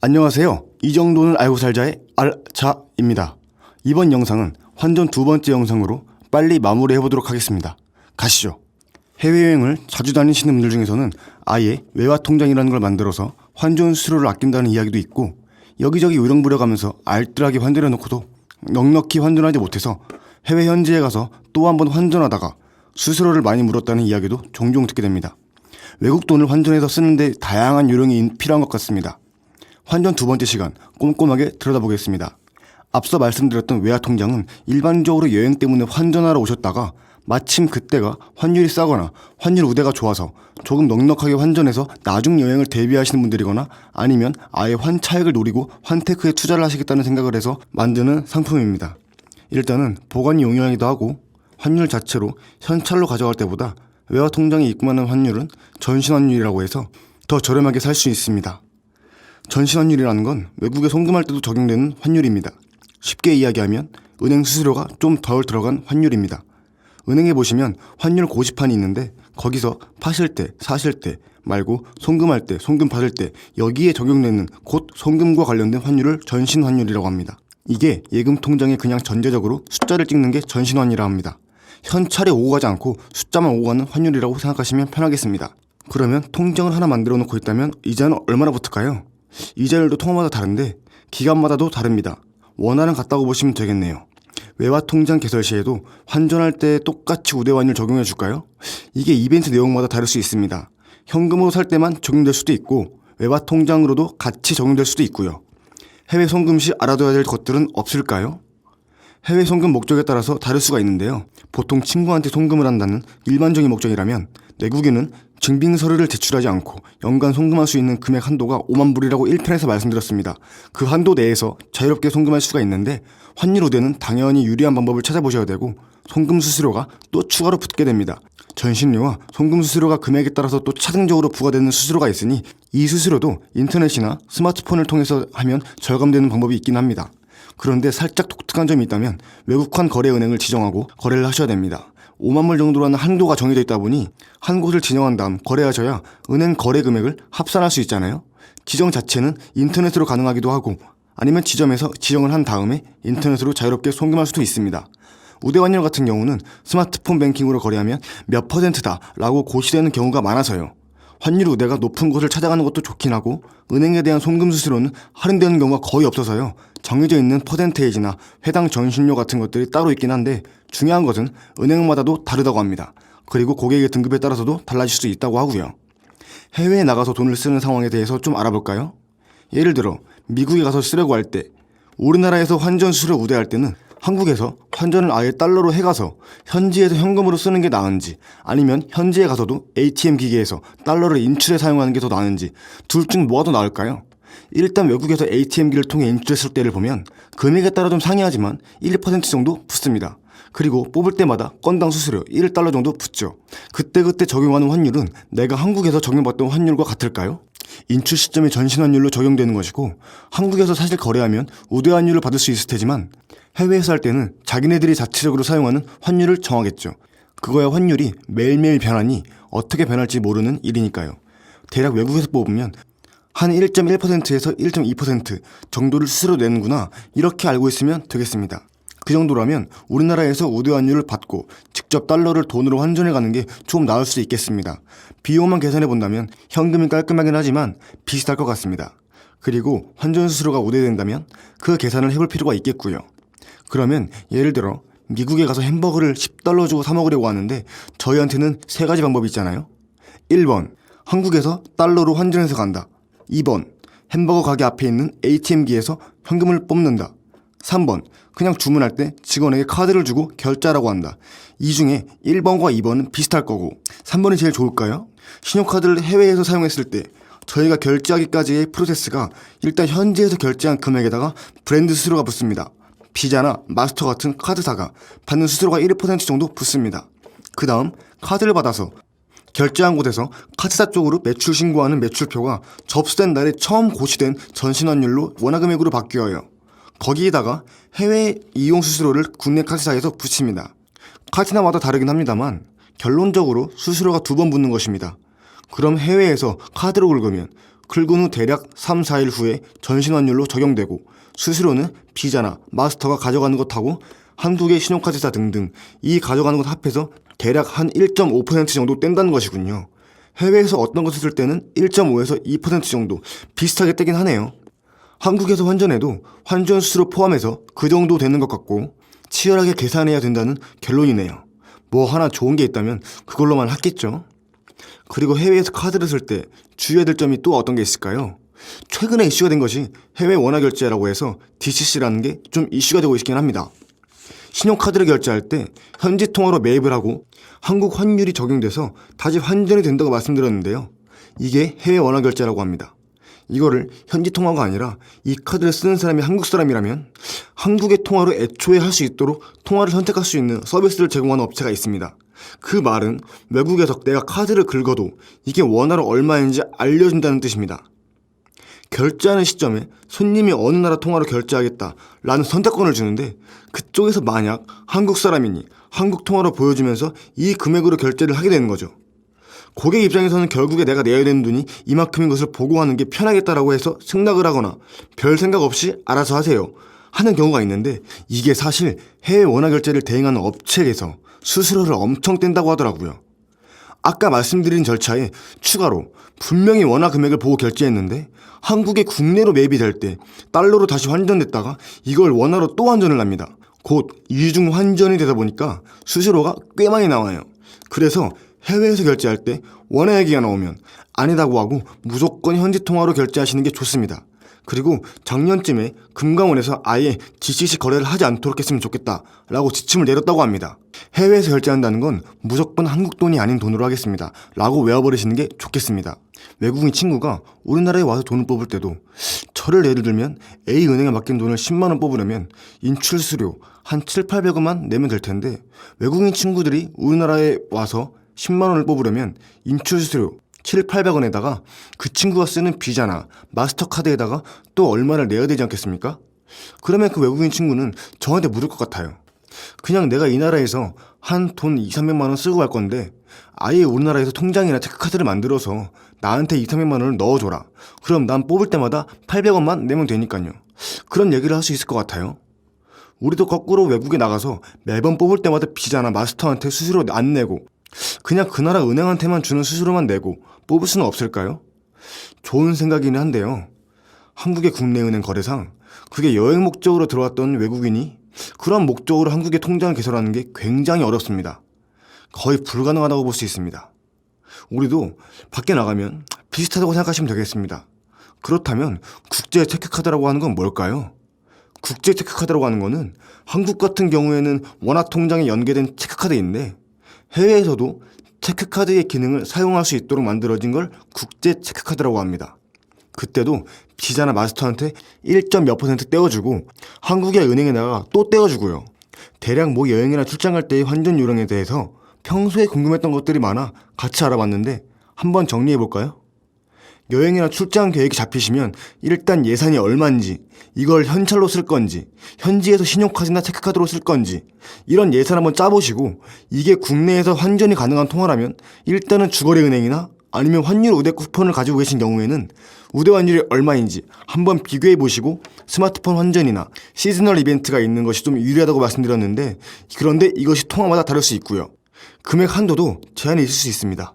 안녕하세요. 이 정도는 알고 살자의 알차입니다. 이번 영상은 환전 두 번째 영상으로 빨리 마무리해보도록 하겠습니다. 가시죠. 해외여행을 자주 다니시는 분들 중에서는 아예 외화 통장이라는 걸 만들어서 환전 수수료를 아낀다는 이야기도 있고, 여기저기 요령부려가면서 알뜰하게 환전해놓고도 넉넉히 환전하지 못해서 해외 현지에 가서 또 한 번 환전하다가 수수료를 많이 물었다는 이야기도 종종 듣게 됩니다. 외국 돈을 환전해서 쓰는데 다양한 요령이 필요한 것 같습니다. 환전 두 번째 시간 꼼꼼하게 들여다보겠습니다. 앞서 말씀드렸던 외화 통장은 일반적으로 여행 때문에 환전하러 오셨다가 마침 그때가 환율이 싸거나 환율 우대가 좋아서 조금 넉넉하게 환전해서 나중 여행을 대비하시는 분들이거나 아니면 아예 환차익을 노리고 환테크에 투자를 하시겠다는 생각을 해서 만드는 상품입니다. 일단은 보관이 용이하기도 하고 환율 자체로 현찰로 가져갈 때보다 외화 통장에 입금하는 환율은 전신환율이라고 해서 더 저렴하게 살 수 있습니다. 전신환율이라는 건 외국에 송금할 때도 적용되는 환율입니다. 쉽게 이야기하면 은행 수수료가 좀 덜 들어간 환율입니다. 은행에 보시면 환율 고지판이 있는데 거기서 파실 때, 사실 때 말고 송금할 때, 송금 받을 때 여기에 적용되는 곧 송금과 관련된 환율을 전신환율이라고 합니다. 이게 예금 통장에 그냥 전제적으로 숫자를 찍는 게 전신환이라 합니다. 현찰에 오고 가지 않고 숫자만 오고 가는 환율이라고 생각하시면 편하겠습니다. 그러면 통장을 하나 만들어 놓고 있다면 이자는 얼마나 붙을까요? 이자율도 통화마다 다른데 기간마다도 다릅니다. 원화는 같다고 보시면 되겠네요. 외화 통장 개설 시에도 환전할 때 똑같이 우대 환율 적용해 줄까요? 이게 이벤트 내용마다 다를 수 있습니다. 현금으로 살 때만 적용될 수도 있고 외화 통장으로도 같이 적용될 수도 있고요. 해외 송금 시 알아둬야 될 것들은 없을까요? 해외 송금 목적에 따라서 다를 수가 있는데요. 보통 친구한테 송금을 한다는 일반적인 목적이라면 내국에는 증빙 서류를 제출하지 않고 연간 송금할 수 있는 금액 한도가 5만 불이라고 1편에서 말씀드렸습니다. 그 한도 내에서 자유롭게 송금할 수가 있는데 환율 우대는 당연히 유리한 방법을 찾아보셔야 되고 송금 수수료가 또 추가로 붙게 됩니다. 전신료와 송금 수수료가 금액에 따라서 또 차등적으로 부과되는 수수료가 있으니 이 수수료도 인터넷이나 스마트폰을 통해서 하면 절감되는 방법이 있긴 합니다. 그런데 살짝 독특한 점이 있다면 외국환 거래은행을 지정하고 거래를 하셔야 됩니다. 5만 불 정도라는 한도가 정해져 있다 보니 한 곳을 지정한 다음 거래하셔야 은행 거래 금액을 합산할 수 있잖아요. 지정 자체는 인터넷으로 가능하기도 하고 아니면 지점에서 지정을 한 다음에 인터넷으로 자유롭게 송금할 수도 있습니다. 우대환율 같은 경우는 스마트폰 뱅킹으로 거래하면 몇 퍼센트다 라고 고시되는 경우가 많아서요. 환율 우대가 높은 곳을 찾아가는 것도 좋긴 하고 은행에 대한 송금 수수료는 할인되는 경우가 거의 없어서요. 정해져 있는 퍼센테이지나 해당 전신료 같은 것들이 따로 있긴 한데 중요한 것은 은행마다도 다르다고 합니다. 그리고 고객의 등급에 따라서도 달라질 수 있다고 하고요. 해외에 나가서 돈을 쓰는 상황에 대해서 좀 알아볼까요? 예를 들어 미국에 가서 쓰려고 할 때 우리나라에서 환전 수수료 우대할 때는 한국에서 환전을 아예 달러로 해가서 현지에서 현금으로 쓰는 게 나은지 아니면 현지에 가서도 ATM 기계에서 달러를 인출해 사용하는 게 더 나은지 둘 중 뭐가 더 나을까요? 일단 외국에서 ATM기를 통해 인출했을 때를 보면 금액에 따라 좀 상이하지만 1% 정도 붙습니다. 그리고 뽑을 때마다 건당 수수료 1달러 정도 붙죠. 그때그때 적용하는 환율은 내가 한국에서 적용받던 환율과 같을까요? 인출 시점이 전신환율로 적용되는 것이고 한국에서 사실 거래하면 우대환율을 받을 수 있을 테지만 해외에서 할 때는 자기네들이 자체적으로 사용하는 환율을 정하겠죠. 그거야 환율이 매일매일 변하니 어떻게 변할지 모르는 일이니까요. 대략 외국에서 뽑으면 한 1.1%에서 1.2% 정도를 수수료 내는구나 이렇게 알고 있으면 되겠습니다. 그 정도라면 우리나라에서 우대환율을 받고 직접 달러를 돈으로 환전해가는 게 좀 나을 수 있겠습니다. 비용만 계산해 본다면 현금이 깔끔하긴 하지만 비슷할 것 같습니다. 그리고 환전 수수료가 우대된다면 그 계산을 해볼 필요가 있겠고요. 그러면 예를 들어 미국에 가서 햄버거를 10달러 주고 사 먹으려고 하는데 저희한테는 세 가지 방법이 있잖아요. 1번 한국에서 달러로 환전해서 간다. 2번 햄버거 가게 앞에 있는 ATM기에서 현금을 뽑는다. 3번 그냥 주문할 때 직원에게 카드를 주고 결제하라고 한다. 이 중에 1번과 2번은 비슷할 거고 3번이 제일 좋을까요? 신용카드를 해외에서 사용했을 때 저희가 결제하기까지의 프로세스가 일단 현지에서 결제한 금액에다가 브랜드 수수료가 붙습니다. 비자나 마스터 같은 카드사가 받는 수수료가 1% 정도 붙습니다. 그 다음 카드를 받아서 결제한 곳에서 카드사 쪽으로 매출 신고하는 매출표가 접수된 날에 처음 고시된 전신환율로 원화금액으로 바뀌어요. 거기에다가 해외 이용 수수료를 국내 카드사에서 붙입니다. 카드사마다 다르긴 합니다만 결론적으로 수수료가 2번 붙는 것입니다. 그럼 해외에서 카드로 긁으면 긁은 후 대략 3, 4일 후에 전신환율로 적용되고 수수료는 비자나 마스터가 가져가는 것하고 한국의 신용카드사 등등 이 가져가는 것 합해서 대략 한 1.5% 정도 뗀다는 것이군요. 해외에서 어떤 것을 쓸 때는 1.5에서 2% 정도 비슷하게 떼긴 하네요. 한국에서 환전해도 환전 수수료 포함해서 그 정도 되는 것 같고 치열하게 계산해야 된다는 결론이네요. 뭐 하나 좋은 게 있다면 그걸로만 하겠죠. 그리고 해외에서 카드를 쓸 때 주의해야 될 점이 또 어떤 게 있을까요? 최근에 이슈가 된 것이 해외 원화 결제라고 해서 DCC라는 게 좀 이슈가 되고 있긴 합니다. 신용카드를 결제할 때 현지 통화로 매입을 하고 한국 환율이 적용돼서 다시 환전이 된다고 말씀드렸는데요. 이게 해외 원화 결제라고 합니다. 이거를 현지 통화가 아니라 이 카드를 쓰는 사람이 한국 사람이라면 한국의 통화로 애초에 할 수 있도록 통화를 선택할 수 있는 서비스를 제공하는 업체가 있습니다. 그 말은 외국에서 내가 카드를 긁어도 이게 원화로 얼마인지 알려준다는 뜻입니다. 결제하는 시점에 손님이 어느 나라 통화로 결제하겠다라는 선택권을 주는데 그쪽에서 만약 한국 사람이니 한국 통화로 보여주면서 이 금액으로 결제를 하게 되는 거죠. 고객 입장에서는 결국에 내가 내야 되는 돈이 이만큼인 것을 보고하는 게 편하겠다라고 해서 승낙을 하거나 별 생각 없이 알아서 하세요 하는 경우가 있는데 이게 사실 해외 원화 결제를 대행하는 업체에서 수수료를 엄청 뗀다고 하더라고요. 아까 말씀드린 절차에 추가로 분명히 원화 금액을 보고 결제했는데 한국에 국내로 매입이 될 때 달러로 다시 환전됐다가 이걸 원화로 또 환전을 합니다. 곧 이중 환전이 되다 보니까 수수료가 꽤 많이 나와요. 그래서 해외에서 결제할 때 원화 얘기가 나오면 아니다고 하고 무조건 현지 통화로 결제하시는 게 좋습니다. 그리고 작년쯤에 금감원에서 아예 DCC 거래를 하지 않도록 했으면 좋겠다라고 지침을 내렸다고 합니다. 해외에서 결제한다는 건 무조건 한국 돈이 아닌 돈으로 하겠습니다 라고 외워버리시는 게 좋겠습니다. 외국인 친구가 우리나라에 와서 돈을 뽑을 때도 저를 예를 들면 A은행에 맡긴 돈을 10만원 뽑으려면 인출수료 한 7,800원만 내면 될 텐데 외국인 친구들이 우리나라에 와서 10만원을 뽑으려면 인출수료 7,800원에다가 그 친구가 쓰는 비자나 마스터카드에다가 또 얼마를 내야 되지 않겠습니까? 그러면 그 외국인 친구는 저한테 물을 것 같아요. 그냥 내가 이 나라에서 한 돈 2, 300만원 쓰고 갈 건데 아예 우리나라에서 통장이나 체크카드를 만들어서 나한테 2, 300만원을 넣어줘라. 그럼 난 뽑을 때마다 800원만 내면 되니까요. 그런 얘기를 할 수 있을 것 같아요. 우리도 거꾸로 외국에 나가서 매번 뽑을 때마다 비자나 마스터한테 수수료 안 내고 그냥 그 나라 은행한테만 주는 수수료만 내고 뽑을 수는 없을까요? 좋은 생각이긴 한데요. 한국의 국내은행 거래상 그게 여행 목적으로 들어왔던 외국인이 그런 목적으로 한국에 통장을 개설하는 게 굉장히 어렵습니다. 거의 불가능하다고 볼 수 있습니다. 우리도 밖에 나가면 비슷하다고 생각하시면 되겠습니다. 그렇다면 국제 체크카드라고 하는 건 뭘까요? 국제 체크카드라고 하는 거는 한국 같은 경우에는 원화 통장에 연계된 체크카드인데 해외에서도 체크카드의 기능을 사용할 수 있도록 만들어진 걸 국제 체크카드라고 합니다. 그때도 비자나 마스터한테 1몇 % 떼어주고 한국의 은행에다가 또 떼어주고요. 대략 뭐 여행이나 출장 갈 때의 환전 요령에 대해서 평소에 궁금했던 것들이 많아 같이 알아봤는데 한번 정리해볼까요? 여행이나 출장 계획이 잡히시면 일단 예산이 얼마인지, 이걸 현찰로 쓸 건지, 현지에서 신용카드나 체크카드로 쓸 건지 이런 예산 한번 짜보시고 이게 국내에서 환전이 가능한 통화라면 일단은 주거래은행이나 아니면 환율 우대 쿠폰을 가지고 계신 경우에는 우대 환율이 얼마인지 한번 비교해보시고 스마트폰 환전이나 시즈널 이벤트가 있는 것이 좀 유리하다고 말씀드렸는데 그런데 이것이 통화마다 다를 수 있고요. 금액 한도도 제한이 있을 수 있습니다.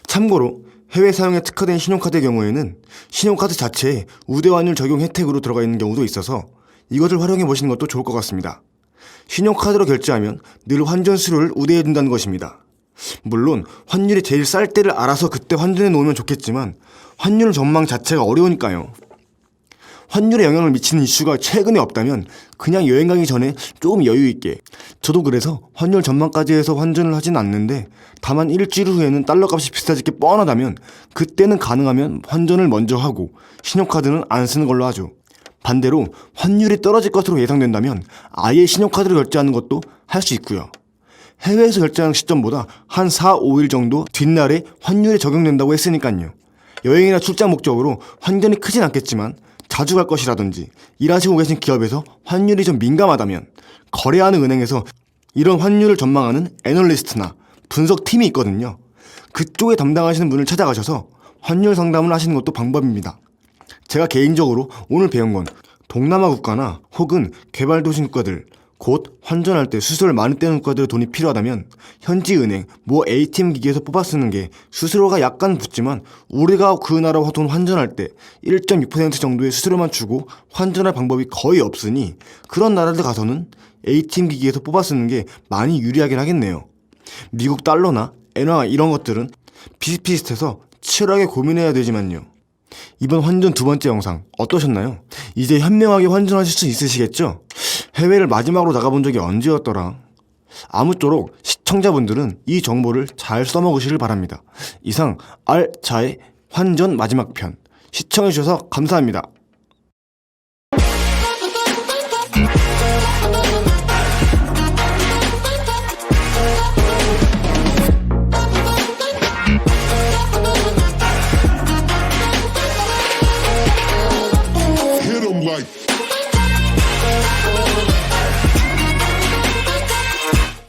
참고로 해외 사용에 특화된 신용카드의 경우에는 신용카드 자체에 우대 환율 적용 혜택으로 들어가 있는 경우도 있어서 이것을 활용해 보시는 것도 좋을 것 같습니다. 신용카드로 결제하면 늘 환전 수수료를 우대해 준다는 것입니다. 물론 환율이 제일 쌀 때를 알아서 그때 환전해 놓으면 좋겠지만 환율 전망 자체가 어려우니까요. 환율에 영향을 미치는 이슈가 최근에 없다면 그냥 여행 가기 전에 조금 여유 있게, 저도 그래서 환율 전망까지 해서 환전을 하진 않는데 다만 일주일 후에는 달러 값이 비슷해질 게 뻔하다면 그때는 가능하면 환전을 먼저 하고 신용카드는 안 쓰는 걸로 하죠. 반대로 환율이 떨어질 것으로 예상된다면 아예 신용카드로 결제하는 것도 할 수 있고요. 해외에서 결제하는 시점보다 한 4, 5일 정도 뒷날에 환율이 적용된다고 했으니까요. 여행이나 출장 목적으로 환전이 크진 않겠지만 자주 갈 것이라든지 일하시고 계신 기업에서 환율이 좀 민감하다면 거래하는 은행에서 이런 환율을 전망하는 애널리스트나 분석팀이 있거든요. 그쪽에 담당하시는 분을 찾아가셔서 환율 상담을 하시는 것도 방법입니다. 제가 개인적으로 오늘 배운 건 동남아 국가나 혹은 개발도시 국가들, 곧 환전할 때 수수료를 많이 떼는 국가들의 돈이 필요하다면 현지 은행 모 ATM 기기에서 뽑아 쓰는 게 수수료가 약간 붙지만 우리가 그 나라 돈 환전할 때 1.6% 정도의 수수료만 주고 환전할 방법이 거의 없으니 그런 나라들 가서는 ATM 기기에서 뽑아 쓰는 게 많이 유리하긴 하겠네요. 미국 달러나 엔화 이런 것들은 비슷비슷해서 치열하게 고민해야 되지만요. 이번 환전 두 번째 영상 어떠셨나요? 이제 현명하게 환전하실 수 있으시겠죠? 해외를 마지막으로 나가본 적이 언제였더라? 아무쪼록 시청자분들은 이 정보를 잘 써먹으시길 바랍니다. 이상 알차의 환전 마지막 편 시청해주셔서 감사합니다.